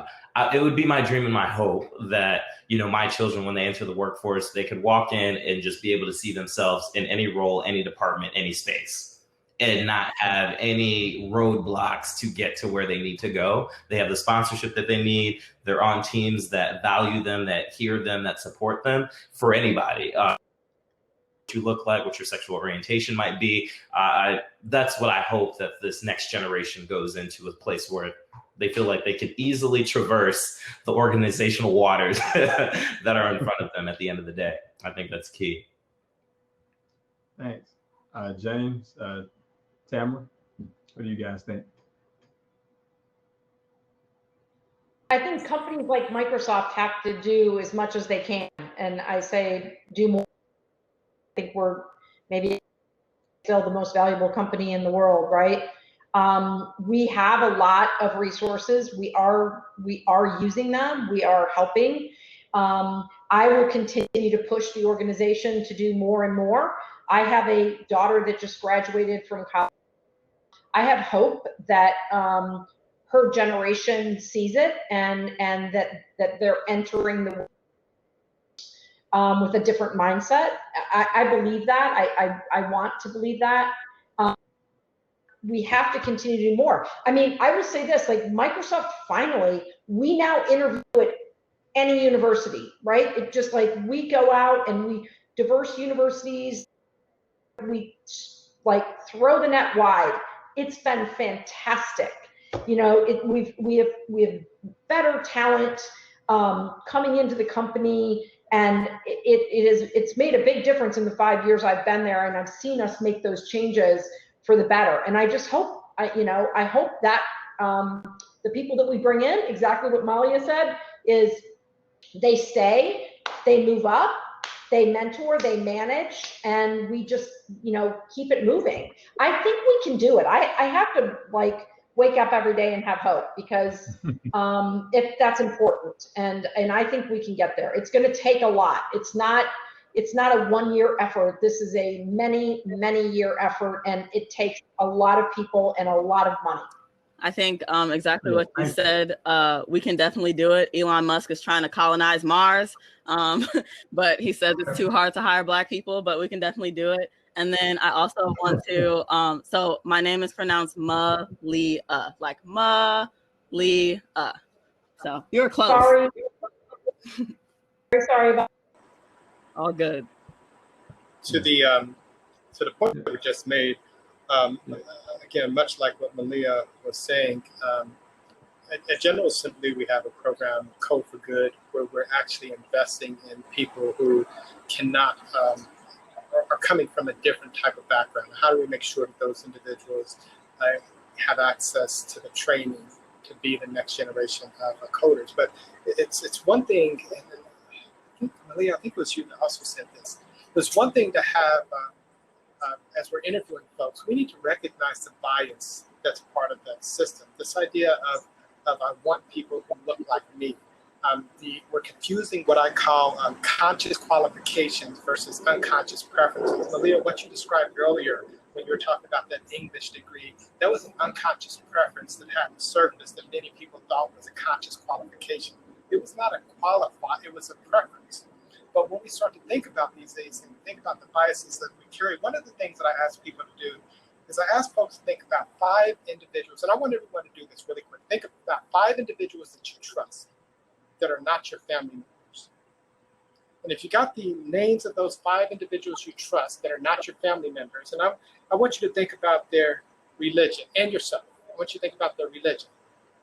C: it would be my dream and my hope that, my children, when they enter the workforce, they could walk in and just be able to see themselves in any role, any department, any space, and not have any roadblocks to get to where they need to go. They have the sponsorship that they need. They're on teams that value them, that hear them, that support them for anybody. You look like, what your sexual orientation might be. That's what I hope that this next generation goes into, a place where they feel like they could easily traverse the organizational waters that are in front of them at the end of the day. I think that's key.
B: Thanks. James, Tamara, what do you guys think?
F: I think companies like Microsoft have to do as much as they can. And I say do more. I think we're maybe still the most valuable company in the world, right? We have a lot of resources. We are using them. We are helping. I will continue to push the organization to do more and more. I have a daughter that just graduated from college. I have hope that her generation sees it and that they're entering the with a different mindset. I believe that. I want to believe that. We have to continue to do more. I mean, I will say this, like Microsoft, finally, we now interview at any university, right? It just like we go out and we diverse universities, we like throw the net wide. It's been fantastic. We have better talent coming into the company. And it's made a big difference in the 5 years I've been there, and I've seen us make those changes for the better. And I just hope, I hope that the people that we bring in, exactly what Malia said, is they stay, they move up, they mentor, they manage, and we just, keep it moving. I think we can do it. I have to wake up every day and have hope, because if that's important, and I think we can get there. It's going to take a lot. It's not a 1 year effort. This is a many year effort, and it takes a lot of people and a lot of money.
E: I think exactly what you said. We can definitely do it. Elon Musk is trying to colonize Mars, but he says it's too hard to hire Black people, but we can definitely do it. And then I also want to, so my name is pronounced Malia, like Malia. So you're close.
F: Sorry. Very sorry about
E: All good.
D: To the point that we just made, again, much like what Malia was saying, at General Assembly, we have a program, Code for Good, where we're actually investing in people who cannot, are coming from a different type of background. How do we make sure that those individuals have access to the training to be the next generation of coders? But it's one thing, and Malia, I think it was you that also said this. It's one thing to have, as we're interviewing folks, we need to recognize the bias that's part of that system. This idea of I want people who look like me. We're confusing what I call conscious qualifications versus unconscious preferences. Malia, what you described earlier when you were talking about that English degree, that was an unconscious preference that had surfaced that many people thought was a conscious qualification. It was not a qualifier, it was a preference. But when we start to think about these days and think about the biases that we carry, one of the things that I ask people to do is I ask folks to think about 5 individuals, and I want everyone to do this really quick. Think about 5 individuals that you trust that are not your family members. And if you got the names of those 5 individuals you trust that are not your family members, and I want you to think about their religion and yourself. I want you to think about their religion,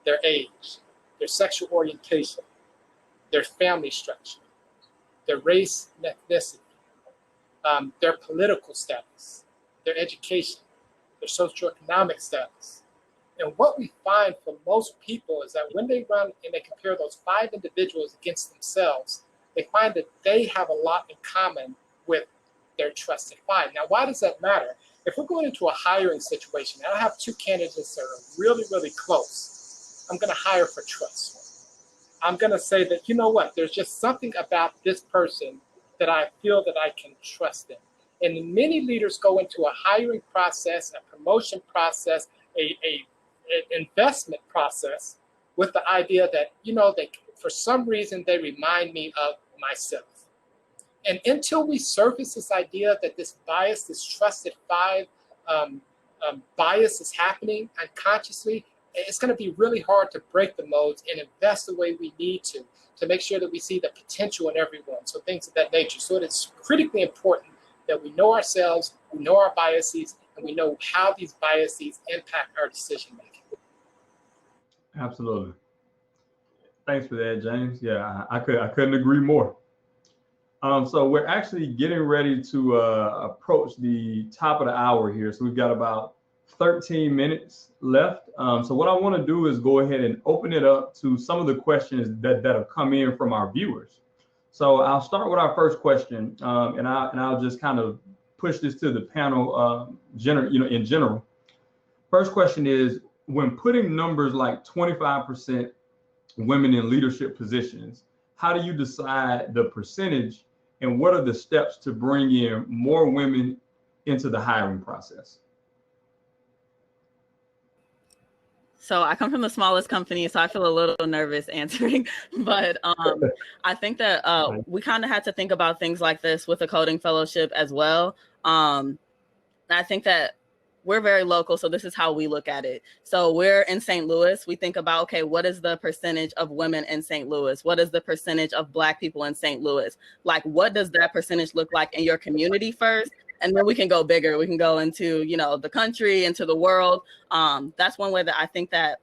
D: their age, their sexual orientation, their family structure, their race and ethnicity, their political status, their education, their socioeconomic status. And what we find for most people is that when they run and they compare those 5 individuals against themselves, they find that they have a lot in common with their trusted 5. Now, why does that matter? If we're going into a hiring situation, and I have 2 candidates that are really, really close, I'm going to hire for trust. I'm going to say that, you know what, there's just something about this person that I feel that I can trust them. And many leaders go into a hiring process, a promotion process, an investment process with the idea that, you know, they, for some reason, they remind me of myself. And until we surface this idea that this bias, this trusted 5 bias is happening unconsciously, it's going to be really hard to break the modes and invest the way we need to make sure that we see the potential in everyone. So things of that nature. So it is critically important that we know ourselves, we know our biases, and we know how these biases impact our decision making.
B: Absolutely. Thanks for that, James. Yeah, I couldn't agree more. So we're actually getting ready to approach the top of the hour here. So we've got about 13 minutes left. So what I want to do is go ahead and open it up to some of the questions that have come in from our viewers. So I'll start with our first question, and I'll just kind of push this to the panel, in general. First question is, when putting numbers like 25% women in leadership positions, how do you decide the percentage, and what are the steps to bring in more women into the hiring process?
E: So I come from the smallest company, so I feel a little nervous answering, but I think that we kind of had to think about things like this with the coding fellowship as well. I think that we're very local, so this is how we look at it. So we're in St. Louis. We think about, okay, what is the percentage of women in St. Louis? What is the percentage of Black people in St. Louis? Like, what does that percentage look like in your community first? And then we can go bigger. We can go into, the country, into the world. That's one way that I think that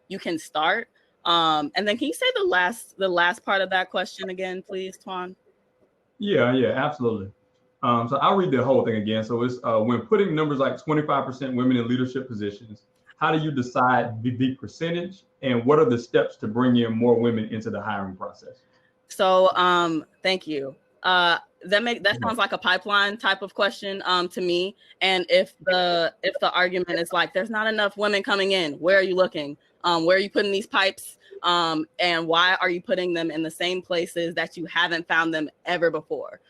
E: you can start. And then can you say the last part of that question again, please, Twan?
B: Yeah, absolutely. So I'll read the whole thing again. So it's when putting numbers like 25% women in leadership positions, how do you decide the percentage, and what are the steps to bring in more women into the hiring process?
E: So thank you. That sounds like a pipeline type of question to me. And if the argument is like, there's not enough women coming in, where are you looking? Where are you putting these pipes? And why are you putting them in the same places that you haven't found them ever before?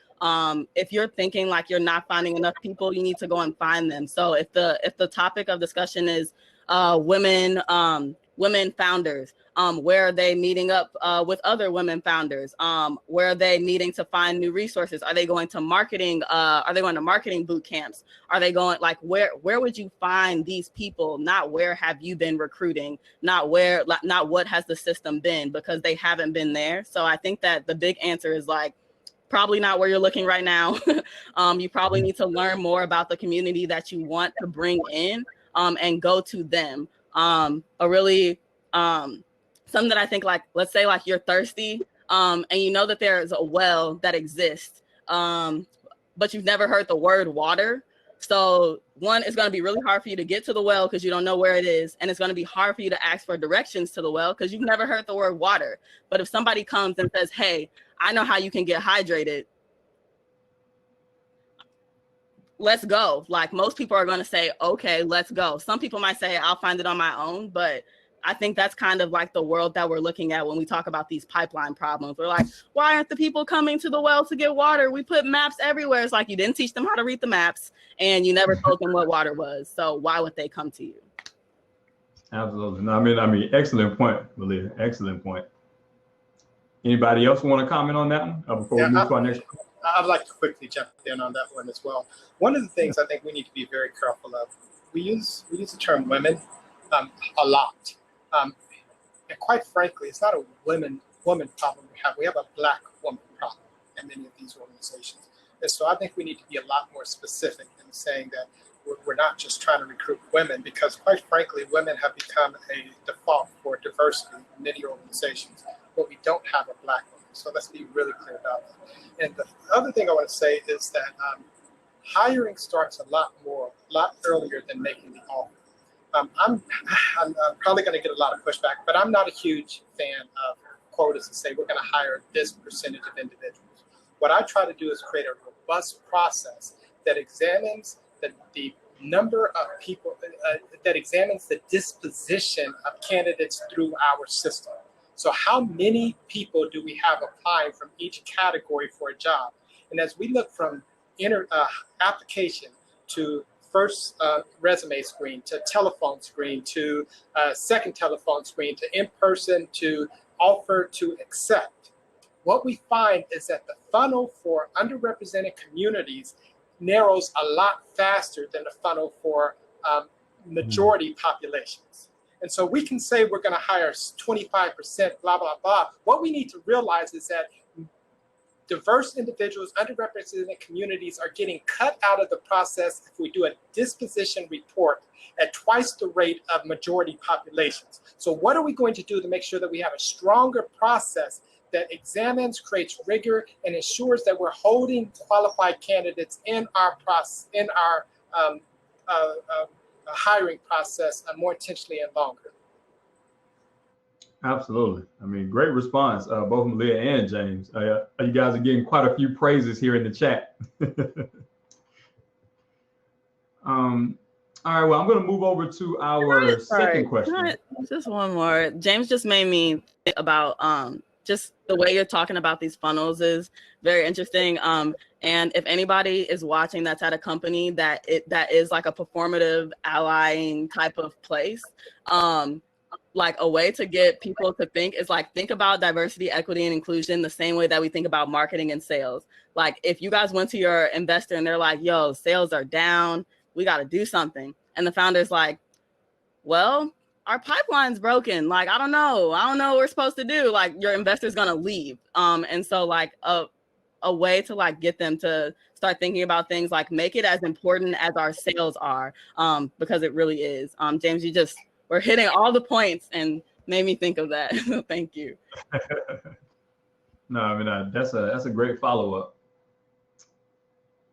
E: If you're thinking like you're not finding enough people, you need to go and find them. So if the topic of discussion is women founders, where are they meeting up with other women founders? Where are they meeting to find new resources? Are they going to marketing? Are they going to marketing boot camps? Are they going, like, where would you find these people? Not where have you been recruiting? Not what has the system been, because they haven't been there. So I think that the big answer is like, probably not where you're looking right now. You probably need to learn more about the community that you want to bring in, and go to them. Something that I think, like, let's say like you're thirsty, and you know that there's a well that exists, but you've never heard the word water. So one, it's going to be really hard for you to get to the well because you don't know where it is. And it's going to be hard for you to ask for directions to the well because you've never heard the word water. But if somebody comes and says, hey, I know how you can get hydrated, let's go. Like, most people are going to say, okay, let's go. Some people might say, I'll find it on my own. But I think that's kind of like the world that we're looking at when we talk about these pipeline problems. We're like, why aren't the people coming to the well to get water? We put maps everywhere. It's like, you didn't teach them how to read the maps and you never told them what water was. So why would they come to you?
B: Absolutely. No, I mean, excellent point, Malia. Excellent point. Anybody else want to comment on that one before we move to our next?
D: I'd like to quickly jump in on that one as well. One of the things I think we need to be very careful of, we use the term women a lot. And quite frankly, it's not a woman problem we have. We have a Black woman problem in many of these organizations. And so I think we need to be a lot more specific in saying that we're not just trying to recruit women, because quite frankly, women have become a default for diversity in many organizations, but we don't have a Black woman. So let's be really clear about that. And the other thing I want to say is that hiring starts a lot earlier than making the offer. I'm probably going to get a lot of pushback, but I'm not a huge fan of quotas to say we're going to hire this percentage of individuals. What I try to do is create a robust process that examines the number of people, that examines the disposition of candidates through our system. So how many people do we have applying from each category for a job? And as we look from application to first resume screen, to telephone screen, to second telephone screen, to in-person, to offer to accept, what we find is that the funnel for underrepresented communities narrows a lot faster than the funnel for majority populations. And so we can say we're going to hire 25%, blah, blah, blah. What we need to realize is that diverse individuals, underrepresented communities are getting cut out of the process if we do a disposition report at twice the rate of majority populations. So what are we going to do to make sure that we have a stronger process that examines, creates rigor, and ensures that we're holding qualified candidates in our process, in our hiring process more intentionally and longer?
B: Absolutely. I mean, great response, both Malia and James. You guys are getting quite a few praises here in the chat. All right, well, I'm going to move over to our second question.
E: Just one more. James just made me think about just the way you're talking about these funnels is very interesting. And if anybody is watching that's at a company that is like a performative allying type of place, like a way to get people to think is like, think about diversity, equity, and inclusion the same way that we think about marketing and sales. Like, if you guys went to your investor and they're like, yo, sales are down, we got to do something. And the founder's like, well, our pipeline's broken. Like, I don't know what we're supposed to do. Like, your investor's going to leave. And so like a way to like get them to start thinking about things, like make it as important as our sales are, because it really is. James, we're hitting all the points and made me think of that. Thank you.
B: No, I mean, that's a great follow-up.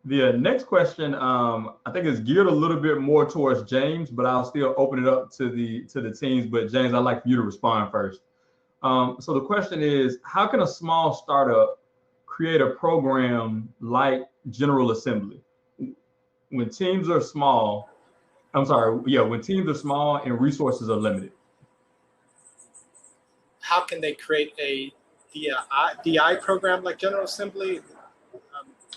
B: The next question, I think is geared a little bit more towards James, but I'll still open it up to the teams. But James, I'd like for you to respond first. So the question is, how can a small startup create a program like General Assembly when teams are small? When teams are small and resources are limited.
D: How can they create a DI program like General Assembly?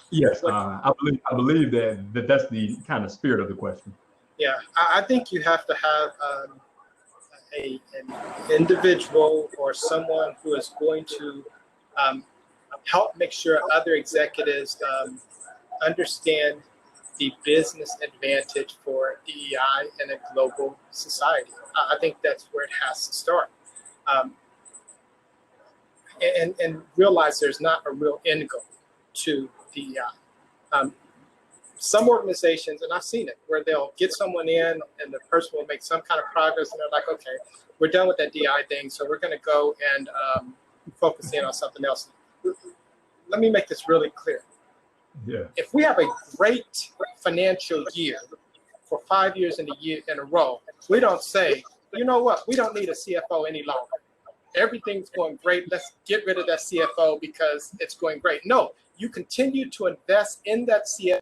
B: Yes, I believe that's the kind of spirit of the question.
D: Yeah, I think you have to have an individual or someone who is going to help make sure other executives understand the business advantage for DEI in a global society. I think that's where it has to start. And realize there's not a real end goal. to DEI. Some organizations, and I've seen it, where they'll get someone in and the person will make some kind of progress and they're like, okay, we're done with that DEI thing, so we're going to go and focus in on something else. Let me make this really clear.
B: Yeah.
D: If we have a great financial year for 5 years in a row, we don't say, you know what, we don't need a CFO any longer. Everything's going great. Let's get rid of that CFO because it's going great. No, you continue to invest in that CFO.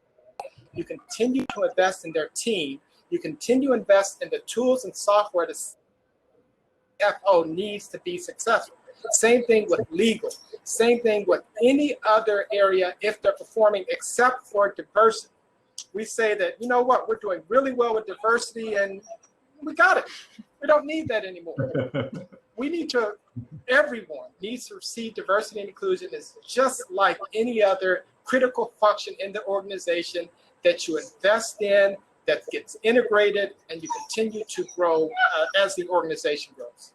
D: You continue to invest in their team. You continue to invest in the tools and software the CFO needs to be successful. Same thing with legal. Same thing with any other area if they're performing, except for diversity. We say that, you know what, we're doing really well with diversity and we got it. We don't need that anymore. Everyone needs to receive diversity and inclusion as just like any other critical function in the organization that you invest in, that gets integrated, and you continue to grow as the organization grows.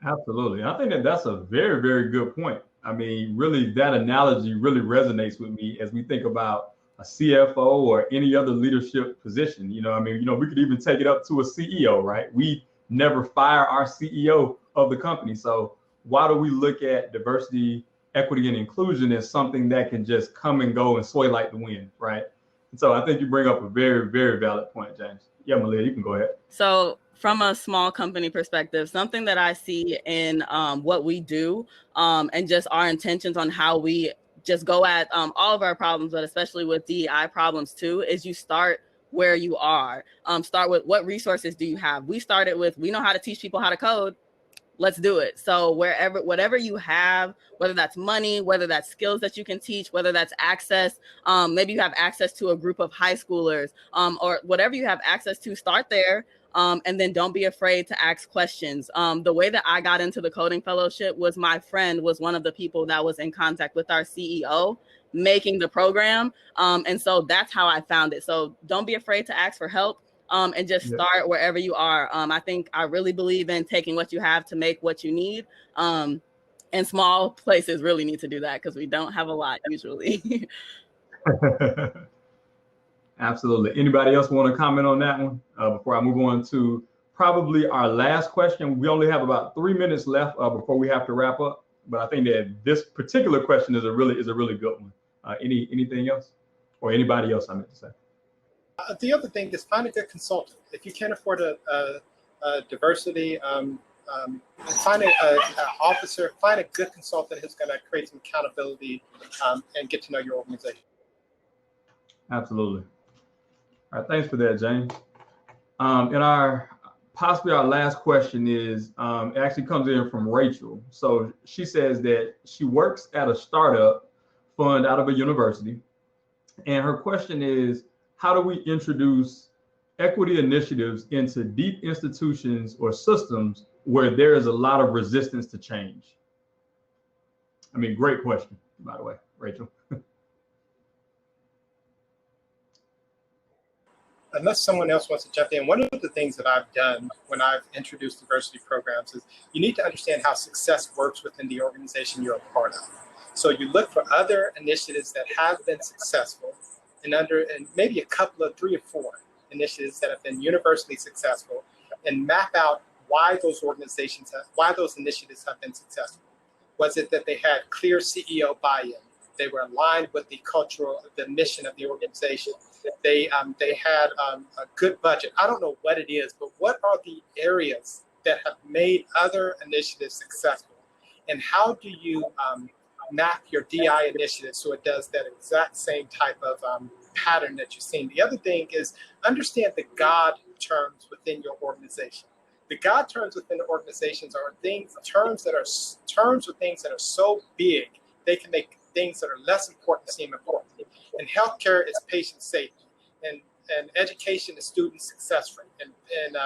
B: Absolutely. I think that that's a very, very good point. I mean, really, that analogy really resonates with me as we think about a CFO or any other leadership position. You know, I mean, we could even take it up to a CEO, right? We never fire our CEO of the company. So why do we look at diversity, equity, and inclusion as something that can just come and go and sway like the wind, right? And so I think you bring up a very, very valid point, James. Yeah, Malia, you can go ahead.
E: So from a small company perspective, something that I see in what we do and just our intentions on how we just go at all of our problems, but especially with DEI problems too, is you start where you are. Start with what resources do you have? We started with, we know how to teach people how to code. Let's do it. So whatever you have, whether that's money, whether that's skills that you can teach, whether that's access, maybe you have access to a group of high schoolers, or whatever you have access to, start there. And then don't be afraid to ask questions. The way that I got into the coding fellowship was my friend was one of the people that was in contact with our CEO making the program. And so that's how I found it. So don't be afraid to ask for help. And just start wherever you are. I really believe in taking what you have to make what you need. And small places really need to do that because we don't have a lot usually.
B: Absolutely. Anybody else want to comment on that one before I move on to probably our last question? We only have about 3 minutes left before we have to wrap up. But I think that this particular question is a really good one. Anything else, or anybody else? I meant to say.
D: The other thing is find a good consultant. If you can't afford a diversity, find an officer, find a good consultant who's going to create some accountability and get to know your organization.
B: Absolutely. All right, thanks for that, James. And possibly our last question is, it actually comes in from Rachel. So she says that she works at a startup fund out of a university. And her question is, how do we introduce equity initiatives into deep institutions or systems where there is a lot of resistance to change? I mean, great question, by the way, Rachel.
D: Unless someone else wants to jump in, one of the things that I've done when I've introduced diversity programs is you need to understand how success works within the organization you're a part of. So you look for other initiatives that have been successful and maybe a couple of 3 or 4 initiatives that have been universally successful, and map out why those initiatives have been successful. Was it that they had clear CEO buy-in? They were aligned with the mission of the organization. They had a good budget. I don't know what it is, but what are the areas that have made other initiatives successful? And how do you map your DI initiative so it does that exact same type of pattern that you've seen? The other thing is understand the God terms within your organization. The God terms within the organizations are terms with things that are so big they can make things that are less important seem important. And healthcare is patient safety, and education is student success rate. And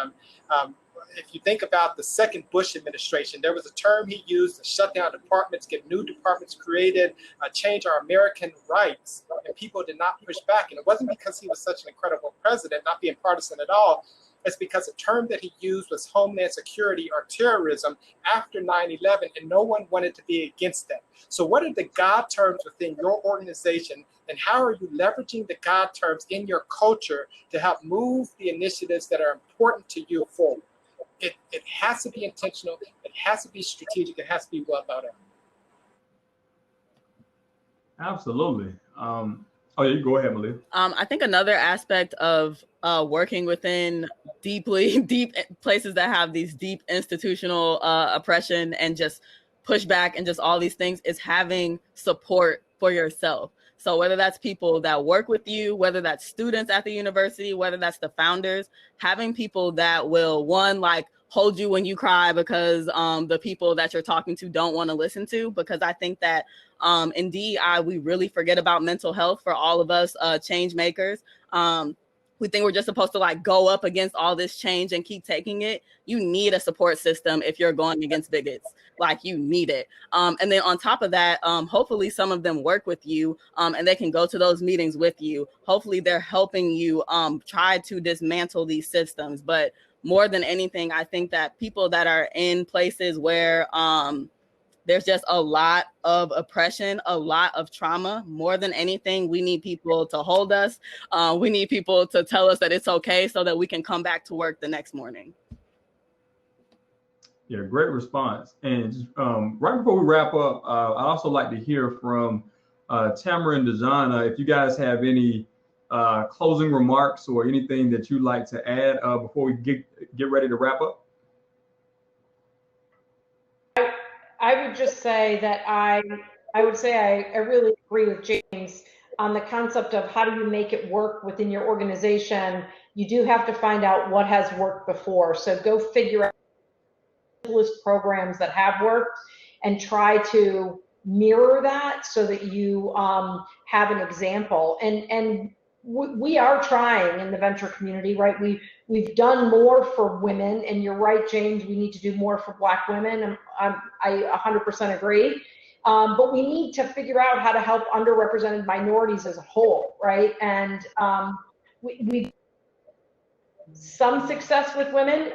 D: if you think about the second Bush administration, there was a term he used to shut down departments, get new departments created, change our American rights, and people did not push back. And it wasn't because he was such an incredible president, not being partisan at all. It's because the term that he used was homeland security or terrorism after 9/11, and no one wanted to be against that. So what are the God terms within your organization, and how are you leveraging the God terms in your culture to help move the initiatives that are important to you forward? It has to be intentional, it has to be strategic, it has to be well thought out.
B: Absolutely. Oh, you go ahead, Malia.
E: I think another aspect of working within deep places that have these deep institutional oppression and just pushback and just all these things is having support for yourself. So whether that's people that work with you, whether that's students at the university, whether that's the founders, having people that will, one, like hold you when you cry because the people that you're talking to don't want to listen to, because I think that in DEI, we really forget about mental health for all of us change makers. We think we're just supposed to like go up against all this change and keep taking it. You need a support system if you're going against bigots. Like, you need it. And then on top of that, hopefully some of them work with you and they can go to those meetings with you. Hopefully they're helping you try to dismantle these systems. But more than anything, I think that people that are in places where there's just a lot of oppression, a lot of trauma. More than anything, we need people to hold us. We need people to tell us that it's okay so that we can come back to work the next morning.
B: Yeah, great response. And just, right before we wrap up, I'd also like to hear from Tamara and Dujon, if you guys have any closing remarks or anything that you'd like to add before we get ready to wrap up.
F: I would just say that I really agree with James on the concept of how do you make it work within your organization. You do have to find out what has worked before. So go figure out simplest programs that have worked and try to mirror that so that you have an example. And we are trying in the venture community, right? We've done more for women, and you're right, James, we need to do more for Black women. I 100% agree. But we need to figure out how to help underrepresented minorities as a whole, right? And we've some success with women.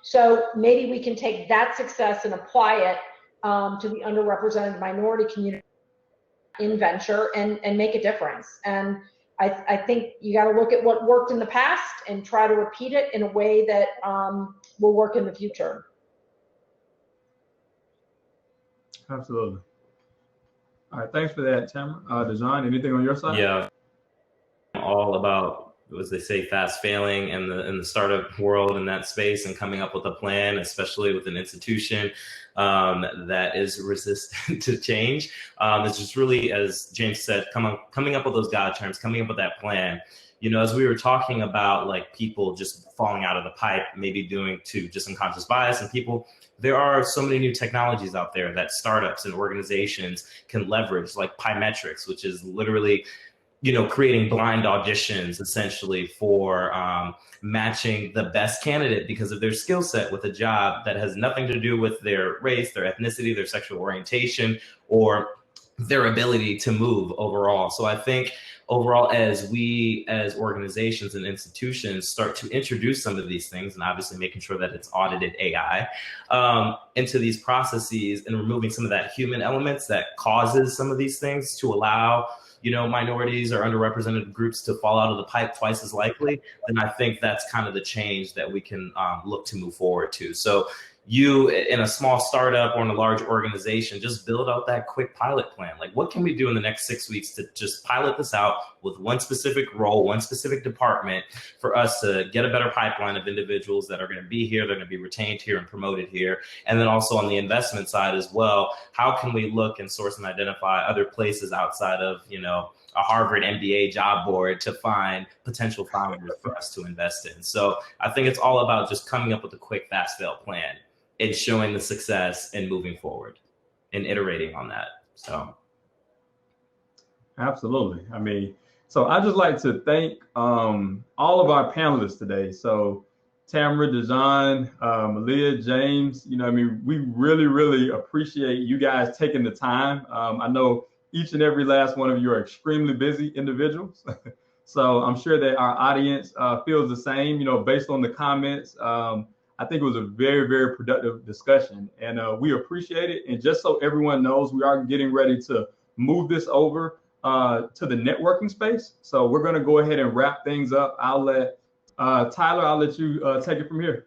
F: So maybe we can take that success and apply it to the underrepresented minority community in venture and make a difference. And I think you got to look at what worked in the past and try to repeat it in a way that will work in the future.
B: Absolutely. All right, thanks for that, Tamara. Dujon, anything on your side?
C: Yeah, all about, as they say, fast failing and the startup world in that space, and coming up with a plan, especially with an institution that is resistant to change. It's just really, as James said, coming up with those God terms, coming up with that plan. You know, as we were talking about like people just falling out of the pipe, maybe due to just unconscious bias, and people, there are so many new technologies out there that startups and organizations can leverage, like Pymetrics, which is literally, you know, creating blind auditions essentially for matching the best candidate because of their skill set with a job that has nothing to do with their race, their ethnicity, their sexual orientation, or their ability to move overall. So I think overall, as we as organizations and institutions start to introduce some of these things, and obviously making sure that it's audited AI into these processes and removing some of that human elements that causes some of these things to allow, you know, minorities or underrepresented groups to fall out of the pipe twice as likely, then I think that's kind of the change that we can look to move forward to. So you, in a small startup or in a large organization, just build out that quick pilot plan. Like, what can we do in the next 6 weeks to just pilot this out with one specific role, one specific department, for us to get a better pipeline of individuals that are going to be here, they're going to be retained here and promoted here. And then also on the investment side as well, how can we look and source and identify other places outside of, you know, a Harvard MBA job board to find potential founders for us to invest in. So I think it's all about just coming up with a quick, fast fail plan and showing the success and moving forward and iterating on that. So.
B: Absolutely. I mean, so I'd just like to thank all of our panelists today. So Tamara, Dujon, Malia, James, you know, I mean, we really, really appreciate you guys taking the time. I know each and every last one of you are extremely busy individuals. So I'm sure that our audience feels the same, you know, based on the comments. I think it was a very, very productive discussion, and we appreciate it. And just so everyone knows, we are getting ready to move this over to the networking space. So we're going to go ahead and wrap things up. I'll let Tyler, I'll let you take it from here.